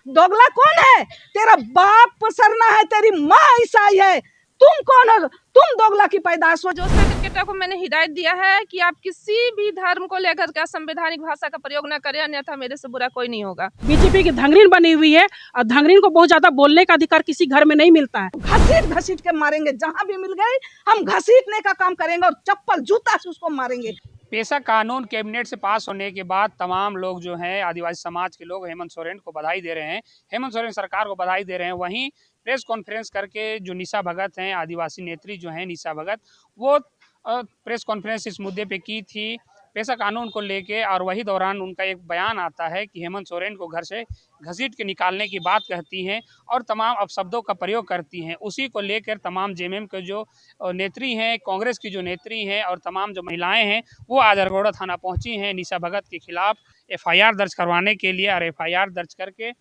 दोगला कौन है? तेरा बाप सरना है, तेरी माँ ईसाई है, तुम कौन हो? तुम दोगला की पैदाश हो। जो सेक्रेटरी को मैंने हिदायत दिया है कि आप किसी भी धर्म को लेकर के संवैधानिक भाषा का प्रयोग न करें, अन्यथा मेरे से बुरा कोई नहीं होगा। बीजेपी की धंगरीन बनी हुई है और धंगरीन को बहुत ज्यादा बोलने का अधिकार किसी घर में नहीं मिलता है। घसीट घसीट के मारेंगे, जहां भी मिल गई हम घसीटने का काम करेंगे और चप्पल जूता से उसको मारेंगे। पेशा कानून कैबिनेट से पास होने के बाद तमाम लोग जो हैं आदिवासी समाज के लोग हेमंत सोरेन को बधाई दे रहे हैं, हेमंत सोरेन सरकार को बधाई दे रहे हैं। वहीं प्रेस कॉन्फ्रेंस करके जो निशा भगत हैं, आदिवासी नेत्री जो हैं निशा भगत, वो प्रेस कॉन्फ्रेंस इस मुद्दे पे की थी पेशा कानून को लेके, और वही दौरान उनका एक बयान आता है कि हेमंत सोरेन को घर से घसीट के निकालने की बात कहती हैं और तमाम अपशब्दों का प्रयोग करती हैं। उसी को लेकर तमाम जेएमएम के जो नेत्री हैं, कांग्रेस की जो नेत्री हैं और तमाम जो महिलाएं हैं, वो आज अरगोड़ा थाना पहुंची हैं निशा भगत के खिलाफ एफआईआर दर्ज करवाने के लिए। और एफआईआर दर्ज करके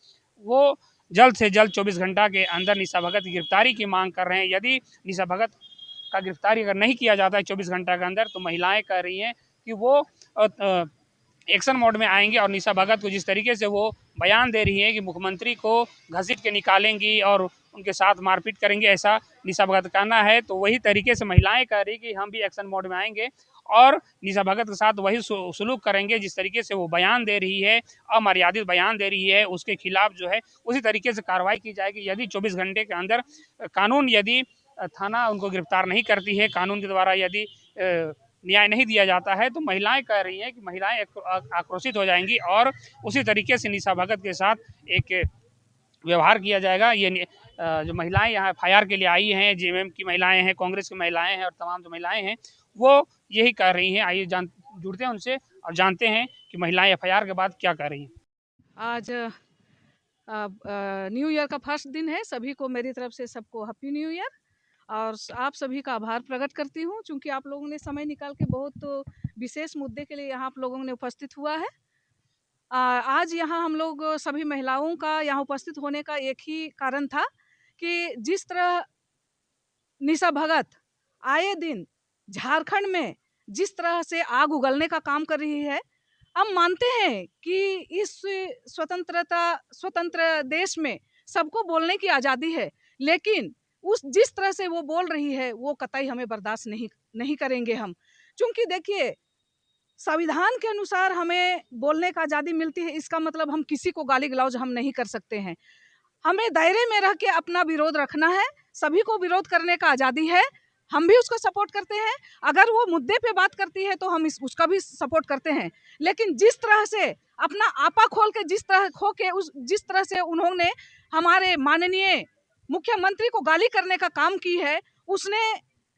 वो जल्द से जल्द 24 घंटा के अंदर निशा भगत की गिरफ्तारी की मांग कर रहे हैं। यदि निशा भगत का गिरफ्तारी अगर नहीं किया जाता है 24 घंटा के अंदर, तो महिलाएं कह रही हैं कि वो एक्शन मोड में आएंगे और निशा भगत को जिस तरीके से वो बयान दे रही है कि मुख्यमंत्री को घसीट के निकालेंगी और उनके साथ मारपीट करेंगे, ऐसा निशा भगत का कहना है। तो वही तरीके से महिलाएं कह रही कि हम भी एक्शन मोड में आएंगे और निशा भगत के साथ वही सुलूक करेंगे जिस तरीके से वो बयान दे रही है, अमर्यादित बयान दे रही है, उसके खिलाफ जो है उसी तरीके से कार्रवाई की जाएगी। यदि 24 घंटे के अंदर कानून यदि थाना उनको गिरफ्तार नहीं करती है, कानून के द्वारा यदि न्याय नहीं दिया जाता है, तो महिलाएं कह रही हैं कि महिलाएं आक्रोशित हो जाएंगी और उसी तरीके से निशा भगत के साथ एक व्यवहार किया जाएगा। ये जो महिलाएं यहाँ एफआईआर के लिए आई हैं, जेएमएम की महिलाएं हैं, कांग्रेस की महिलाएं हैं और तमाम जो महिलाएं हैं वो यही कह रही हैं। आइए जुड़ते हैं उनसे और जानते हैं कि महिलाएं एफआईआर के बाद क्या कह रही हैं। आज न्यू ईयर का फर्स्ट दिन है। सभी को मेरी तरफ से सबको हैप्पी न्यू ईयर और आप सभी का आभार प्रकट करती हूँ, क्योंकि आप लोगों ने समय निकाल के बहुत विशेष मुद्दे के लिए यहाँ आप लोगों ने उपस्थित हुआ है। आज यहाँ हम लोग सभी महिलाओं का यहाँ उपस्थित होने का एक ही कारण था कि जिस तरह निशा भगत आए दिन झारखंड में जिस तरह से आग उगलने का काम कर रही है, हम मानते हैं कि इस स्वतंत्र देश में सबको बोलने की आज़ादी है, लेकिन उस जिस तरह से वो बोल रही है वो कतई हमें बर्दाश्त नहीं करेंगे हम। क्योंकि देखिए, संविधान के अनुसार हमें बोलने का आज़ादी मिलती है, इसका मतलब हम किसी को गाली गलौज हम नहीं कर सकते हैं। हमें दायरे में रह के अपना विरोध रखना है, सभी को विरोध करने का आज़ादी है, हम भी उसको सपोर्ट करते हैं। अगर वो मुद्दे पे बात करती है तो हम उसका भी सपोर्ट करते हैं, लेकिन जिस तरह से अपना आपा खोल के जिस तरह से उन्होंने हमारे माननीय मुख्यमंत्री को गाली करने का काम की है, उसने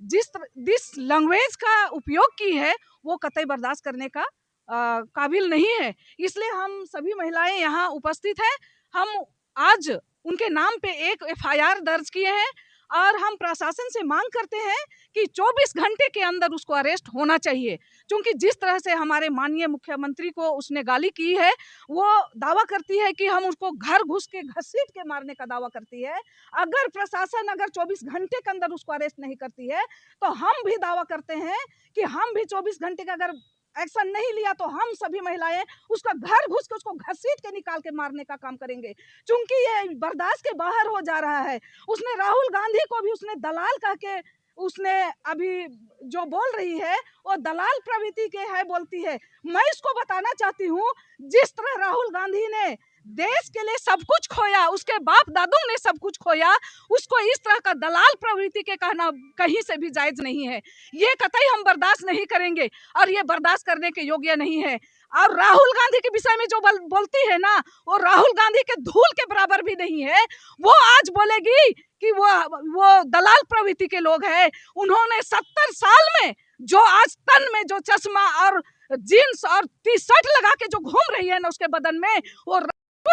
जिस लैंग्वेज का उपयोग की है वो कतई बर्दाश्त करने का काबिल नहीं है। इसलिए हम सभी महिलाएं यहाँ उपस्थित हैं। हम आज उनके नाम पे एक एफआईआर दर्ज किए हैं और हम प्रशासन से मांग करते हैं कि 24 घंटे के अंदर उसको अरेस्ट होना चाहिए, क्योंकि जिस तरह से हमारे माननीय मुख्यमंत्री को उसने गाली की है, वो दावा करती है कि हम उसको घर घुस के घसीट के मारने का दावा करती है। अगर प्रशासन 24 घंटे के अंदर उसको अरेस्ट नहीं करती है, तो हम भी दावा करते हैं कि हम भी 24 घंटे का अगर एक्शन नहीं लिया तो हम सभी महिलाएं उसका घर घुस के उसको घसीट के निकाल के मारने का काम करेंगे, क्योंकि ये बर्दाश्त के बाहर हो जा रहा है। उसने राहुल गांधी को भी उसने दलाल कह के उसने अभी जो बोल रही है वो दलाल प्रवृत्ति के है बोलती है। मैं इसको बताना चाहती हूँ, जिस तरह राहुल गांधी ने देश के लिए सब कुछ खोया, उसके बाप दादों ने सब कुछ खोया, उसको इस तरह का दलाल प्रवृत्ति के कहना कहीं से भी जायज नहीं है। ये कतई हम बर्दाश्त नहीं करेंगे और ये बर्दाश्त करने के योग्य नहीं है। और राहुल गांधी के विषय में जो बोलती है ना, वो राहुल गांधी के धूल के बराबर भी नहीं है। वो आज बोलेगी कि वो दलाल प्रवृत्ति के लोग हैं। उन्होंने 70 साल में जो आज तन में जो चश्मा और जीन्स और टी-शर्ट लगा के जो घूम रही है ना उसके बदन में, वो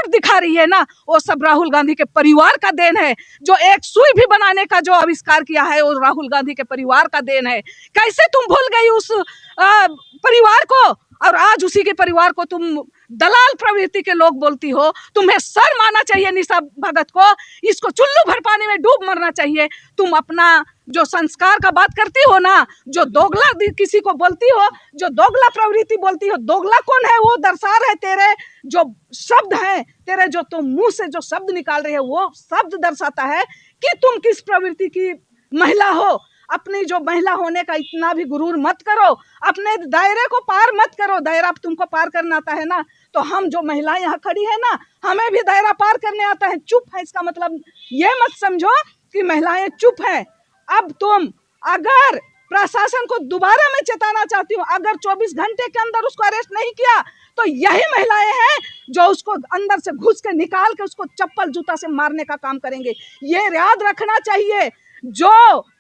दिखा रही है ना, वो सब राहुल गांधी के परिवार का देन है। जो एक सुई भी बनाने का जो आविष्कार किया है वो राहुल गांधी के परिवार का देन है। कैसे तुम भूल गई उस परिवार को और आज उसी के परिवार को तुम दलाल प्रवृत्ति के लोग बोलती हो? तुम्हें शर्म आना चाहिए निशा भगत को, इसको चुल्लू भर पानी में डूब मरना चाहिए। तुम अपना जो संस्कार का बात करती हो ना, जो दोगला किसी को बोलती हो, जो दोगला प्रवृत्ति बोलती हो, दोगला कौन है वो दर्शा रहे तेरे जो शब्द हैं, तेरे जो तुम मुंह से जो शब्द निकाल रहे हो वो शब्द दर्शाता है कि तुम किस प्रवृत्ति की महिला हो। अपनी जो महिला होने का इतना भी गुरूर मत करो, अपने दायरे को पार मत करो। दायरा तुमको पार करना आता है ना, तो हम जो महिलाएं यहाँ खड़ी है ना, हमें भी दायरा पार करने आता है। चुप है इसका मतलब ये मत समझो कि महिलाएं चुप है। अब तुम अगर प्रशासन को दोबारा मैं चेताना चाहती हूँ, अगर 24 घंटे के अंदर उसको अरेस्ट नहीं किया तो यही महिलाएं हैं जो उसको अंदर से घुस के निकाल के उसको चप्पल जूता से मारने का काम करेंगे। ये याद रखना चाहिए। जो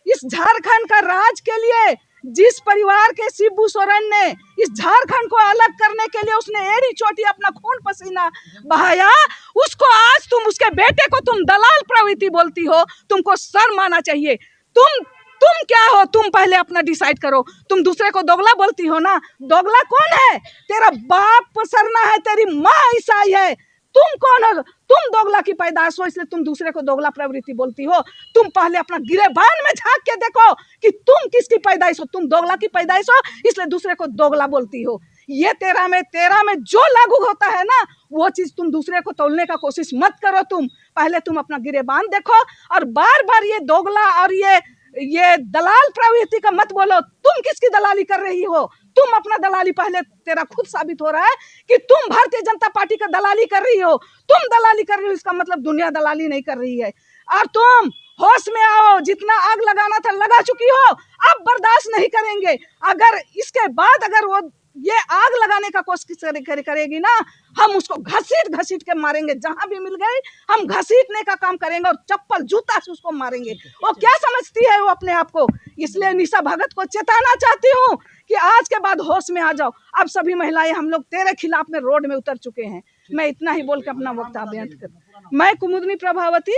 इस झारखंड का राज के लिए जिस परिवार के शिबू सोरेन ने इस झारखंड को अलग करने के लिए उसने एड़ी चोटी अपना खून पसीना बहाया, उसको आज तुम उसके बेटे को तुम दलाल प्रवृत्ति बोलती हो। तुमको शर्म आना चाहिए। तुम क्या हो, तुम पहले अपना डिसाइड करो। तुम दूसरे को दोगला बोलती हो ना, दोगला कौन है? तेरा बाप पसरना है, तेरी माँ ईसाई है। तुम कौन हो? तुम दोगला की पैदाइश हो, इसलिए तुम दूसरे को दोगला प्रवृत्ति बोलती हो। तुम पहले अपना गिरेबान में झांक के देखो कि तुम किसकी पैदाइश हो। तुम दोगला की पैदाइश हो, इसलिए दूसरे को दोगला बोलती हो। ये तेरा में जो लागू होता है ना, वो चीज तुम दूसरे को तोलने का कोशिश मत करो। तुम पहले तुम अपना गिरेबान देखो और बार बार ये दोगला और ये दलाल प्रवृत्ति का मत बोलो। तुम किसकी दलाली कर रही हो? तुम अपना दलाली पहले तेरा खुद साबित हो रहा है कि तुम भारतीय जनता पार्टी का दलाली कर रही हो। तुम दलाली कर रही हो, इसका मतलब दुनिया दलाली नहीं कर रही है। और तुम होश में आओ, जितना आग लगाना था लगा चुकी हो, अब बर्दाश्त नहीं करेंगे। अगर इसके बाद अगर वो ये आग लगाने का कोशिश करेगी ना, हम उसको घसीट के मारेंगे। जहां भी मिल गई हम घसीटने का काम करेंगे और चप्पल जूता से उसको मारेंगे। वो क्या समझती है वो अपने आप को? इसलिए निशा भगत को चेताना चाहती हूँ कि आज के बाद होश में आ जाओ। अब सभी महिलाएं हम लोग तेरे खिलाफ में रोड में उतर चुके हैं। मैं इतना ही बोल के अपना वक्तव्य बयान कर। मैं कुमुदनी प्रभावती,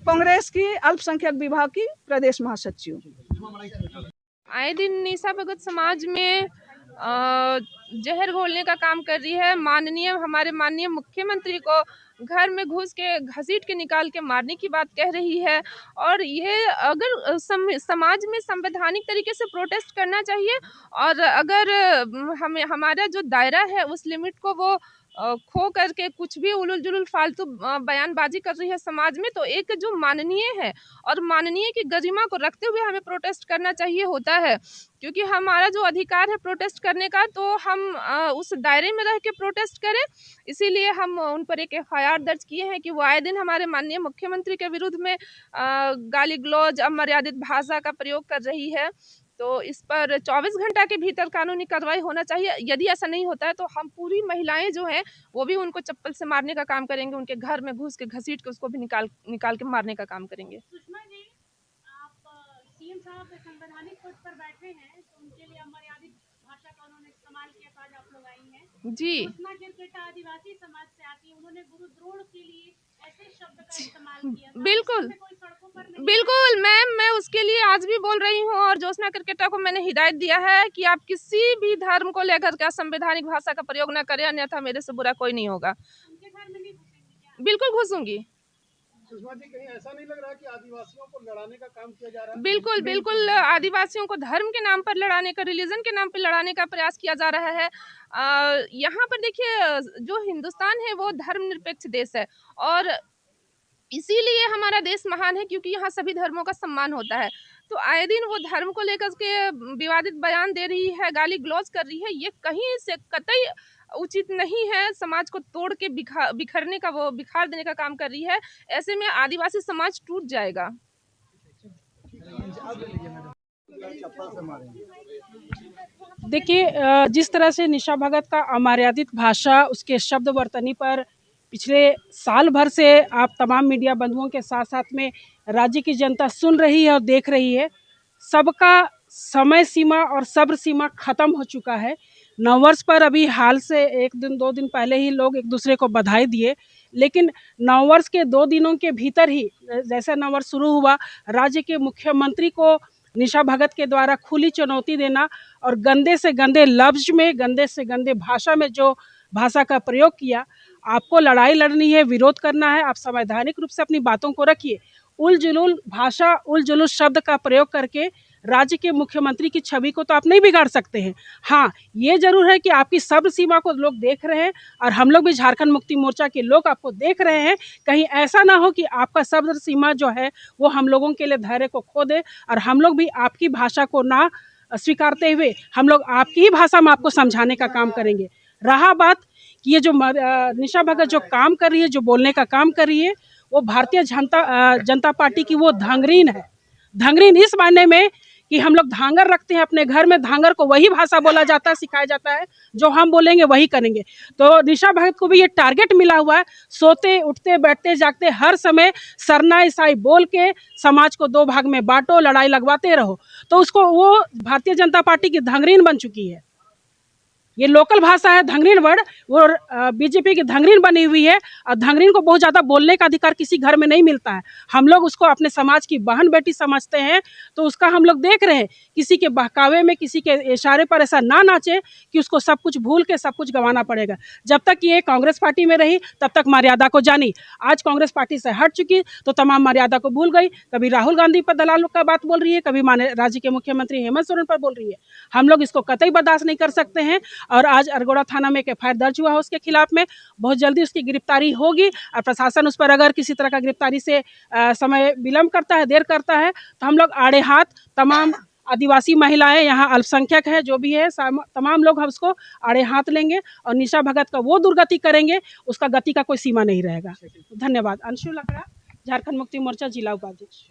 कांग्रेस की अल्पसंख्यक विभाग की प्रदेश महासचिव। आए दिन निशा भगत समाज में जहर घोलने का काम कर रही है। हमारे माननीय मुख्यमंत्री को घर में घुस के घसीट के निकाल के मारने की बात कह रही है। और ये अगर समाज में संवैधानिक तरीके से प्रोटेस्ट करना चाहिए, और अगर हमारा जो दायरा है उस लिमिट को वो खो करके कुछ भी उलुल जुलुल फालतू बयानबाजी कर रही है समाज में, तो एक जो माननीय है और माननीय की गरिमा को रखते हुए हमें प्रोटेस्ट करना चाहिए होता है। क्योंकि हमारा जो अधिकार है प्रोटेस्ट करने का, तो हम उस दायरे में रह के प्रोटेस्ट करें। इसीलिए हम उन पर एक FIR दर्ज किए हैं कि वो आए दिन हमारे माननीय मुख्यमंत्री के विरुद्ध में गाली गलौज, अमर्यादित भाषा का प्रयोग कर रही है। तो इस पर 24 घंटा के भीतर कानूनी कार्रवाई होना चाहिए। यदि ऐसा नहीं होता है तो हम पूरी महिलाएं जो हैं वो भी उनको चप्पल से मारने का काम करेंगे, उनके घर में घुस के घसीट के उसको भी निकाल के मारने का काम करेंगे। सुषमा जी, आप CM साहब संवैधानिक पद पर बैठे हैं, तो उनके लिए अमर्यादित भाषा का उन्होंने इस्तेमाल किया था। आज आप लोग आई हैं जी। सुषमा केरकेटा आदिवासी समाज से आती है, उन्होंने गुरुद्रोण के लिए ऐसे शब्द का इस्तेमाल किया था। बिल्कुल कोई सड़कों पर नहीं। बिल्कुल मैम, मैं उसके लिए आज भी बोल रही हूँ और ज्योत्सना केरकेटा को मैंने हिदायत दिया है कि आप किसी भी धर्म को लेकर के असंवैधानिक भाषा का प्रयोग न करें, अन्यथा मेरे से बुरा कोई नहीं होगा। उनके घर में नहीं घुसेंगे क्या? बिल्कुल घुसूंगी। सुषमा जी, कहीं ऐसा नहीं लग रहा कि आदिवासियों को लड़ाने का काम किया जा रहा है? बिल्कुल आदिवासियों को धर्म के नाम पर लड़ाने का, रिलीजन के नाम पर लड़ाने का प्रयास किया जा रहा है। यहाँ पर देखिए, जो हिंदुस्तान है वो धर्मनिरपेक्ष देश है और इसीलिए हमारा देश महान है, क्योंकि यहाँ सभी धर्मों का सम्मान होता है। तो आए दिन वो धर्म को लेकर के विवादित बयान दे रही है, गाली गलौज कर रही है, ये कहीं से कतई उचित नहीं है। समाज को तोड़ के बिखरने का, वो बिखार देने का काम कर रही है। ऐसे में आदिवासी समाज टूट जाएगा। देखिए, जिस तरह से निशा भगत का अमर्यादित भाषा, उसके शब्द वर्तनी पर पिछले साल भर से आप तमाम मीडिया बंधुओं के साथ साथ में राज्य की जनता सुन रही है और देख रही है। सबका समय सीमा और सब्र सीमा ख़त्म हो चुका है। नववर्ष पर अभी हाल से 1 दिन 2 दिन पहले ही लोग एक दूसरे को बधाई दिए, लेकिन नववर्ष के 2 दिनों के भीतर ही जैसे नववर्ष शुरू हुआ, राज्य के मुख्यमंत्री को निशा भगत के द्वारा खुली चुनौती देना और गंदे से गंदे लफ्ज में, गंदे से गंदे भाषा में जो भाषा का प्रयोग किया। आपको लड़ाई लड़नी है, विरोध करना है, आप संवैधानिक रूप से अपनी बातों को रखिए। उल जुलूल भाषा, उल जुलूल शब्द का प्रयोग करके राज्य के मुख्यमंत्री की छवि को तो आप नहीं बिगाड़ सकते हैं। हाँ, ये ज़रूर है कि आपकी सब्र सीमा को लोग देख रहे हैं और हम लोग भी झारखंड मुक्ति मोर्चा के लोग आपको देख रहे हैं। कहीं ऐसा ना हो कि आपका सब्र सीमा जो है वो हम लोगों के लिए धैर्य को खो दे और हम लोग भी आपकी भाषा को ना स्वीकारते हुए हम लोग आपकी ही भाषा में आपको समझाने का काम करेंगे। रहा बात कि ये जो निशा भगत जो काम कर रही है, जो बोलने का काम कर रही है, वो भारतीय जनता पार्टी की वो धांगरीन है। धांगरीन इस मायने में कि हम लोग धांगर रखते हैं अपने घर में, धांगर को वही भाषा बोला जाता है, सिखाया जाता है, जो हम बोलेंगे वही करेंगे। तो निशा भगत को भी ये टारगेट मिला हुआ है, सोते उठते बैठते जागते हर समय सरना ईसाई बोल के समाज को दो भाग में बांटो, लड़ाई लगवाते रहो। तो उसको वो भारतीय जनता पार्टी की धांगरीन बन चुकी है। ये लोकल भाषा है धांगरीन वर्ड, वो बीजेपी की धांगरीन बनी हुई है और धांगरीन को बहुत ज़्यादा बोलने का अधिकार किसी घर में नहीं मिलता है। हम लोग उसको अपने समाज की बहन बेटी समझते हैं, तो उसका हम लोग देख रहे हैं किसी के बहकावे में, किसी के इशारे पर ऐसा ना नाचे कि उसको सब कुछ भूल के सब कुछ गंवाना पड़ेगा। जब तक ये कांग्रेस पार्टी में रही तब तक मर्यादा को जानी, आज कांग्रेस पार्टी से हट चुकी तो तमाम मर्यादा को भूल गई। कभी राहुल गांधी पर दलालों का बात बोल रही है, कभी राज्य के मुख्यमंत्री हेमंत सोरेन पर बोल रही है। हम लोग इसको कतई बर्दाश्त नहीं कर सकते हैं और आज अरगोड़ा थाना में एक एफआईआर दर्ज हुआ है उसके खिलाफ में। बहुत जल्दी उसकी गिरफ्तारी होगी और प्रशासन उस पर अगर किसी तरह का गिरफ्तारी से समय विलम्ब करता है, देर करता है, तो हम लोग आड़े हाथ तमाम आदिवासी महिलाएं, यहाँ अल्पसंख्यक है, जो भी है, तमाम लोग हम उसको आड़े हाथ लेंगे और निशा भगत का वो दुर्गति करेंगे, उसका गति का कोई सीमा नहीं रहेगा। धन्यवाद। अंशु लकड़ा, झारखंड मुक्ति मोर्चा जिला उपाध्यक्ष।